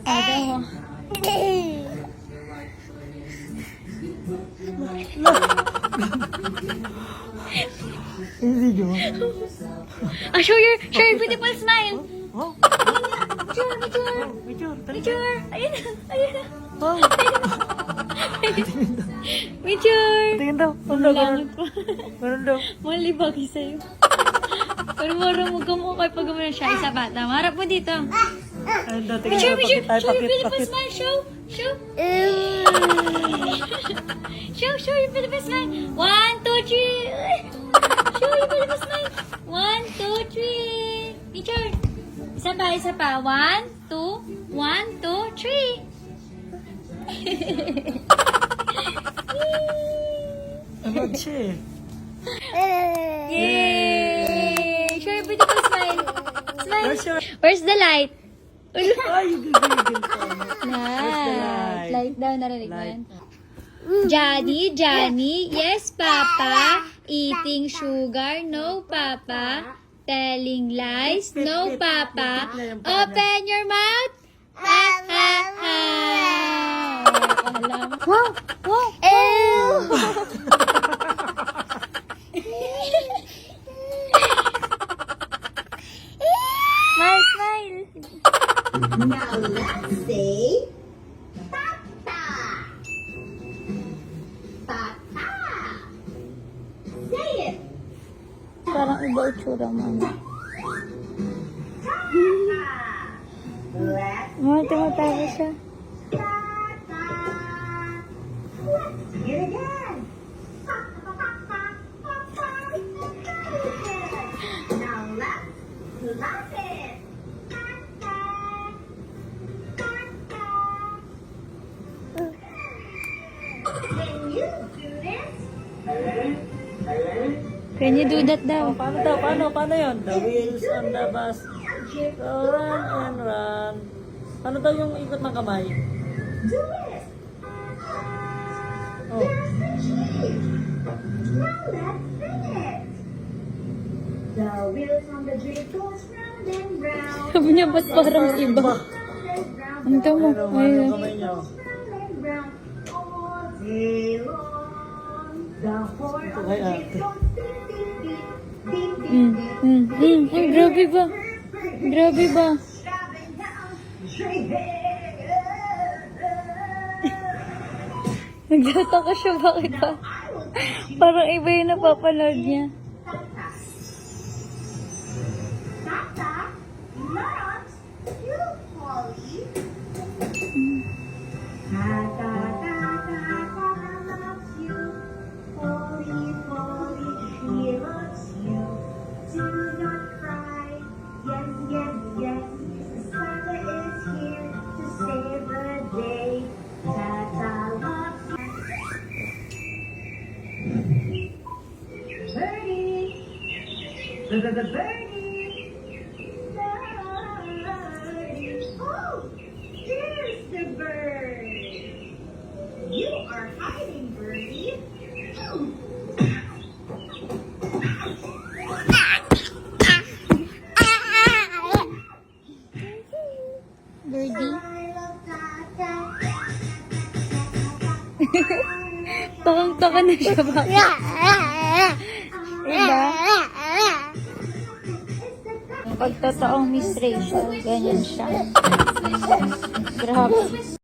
Ada mo. Hindi mo. Show your beautiful smile. Oh, Picture. picture. Picture. Ayun na. Ayun na. Oh, Picture. tingin daw. Ano daw? Langit pa. Meron daw. Malibagi sa'yo. Pero marunong ka mo kay pag umuna siya isa bata. Marap mo dito. Ano daw? Tingin Picture, daw. picture. Pakit, ay, Show your pakit, beautiful pakit. smile. Show. Show. Show your beautiful smile. 1, 2, 3. Show your beautiful smile. 1, 2, 3. Picture. Isa pa, isa pa. 1, 2, 1, 2, 3. Ano siya eh? Yay! Show your beautiful smile. Smile. Where's your... Where's the light? Ay, gigigil ko. Light. Light daw, narinig mo Light. yan. Johnny, yes, Papa. Eating sugar, no, Papa. Telling lies, no, Papa. Open your mouth. Wow! Wow! Smile, smile. Now let's say Tata. Tata. Say it. Parang iba itsura mo. Tata. Let's Tumatawa siya. Tata. Let's say it again. Now let's laugh it. Tata. Tata. Can you do this? Can you do that daw? Oh, paano daw? Paano yun? The wheels on the bus. So run and run. Paano daw yung ikot ng kamay? Do it. Oh. There's the cheese. Now let's sing it. The wheels on the jeep goes round and round. Sabi niya, ba't parang iba? Round and round. Ang tamo. Ano man yung Ayun. kamay niyo? Round and round. All day long. The horn on the Ay, jeep ate. goes beep, beep, beep, beep, beep, beep. Grabe ba? Grabe ba? Driving down the street. Nagtataka siya, bakit ba? Parang iba yung napapanood niya. Tata, not you, Polly. Tata, Tata, Tata loves you. Polly, Polly, she loves you. Do not cry. Yes, yes, yes. Santa is here to save the day. Tata loves you. Birdie. The birdie. Birdie. Oh, here's the bird. You are hiding, birdie. Birdie. I love Tata. Takang-taka na siya, bakit? Diba? Ang pagtotoong Miss Rachel, ganyan siya. Grabe.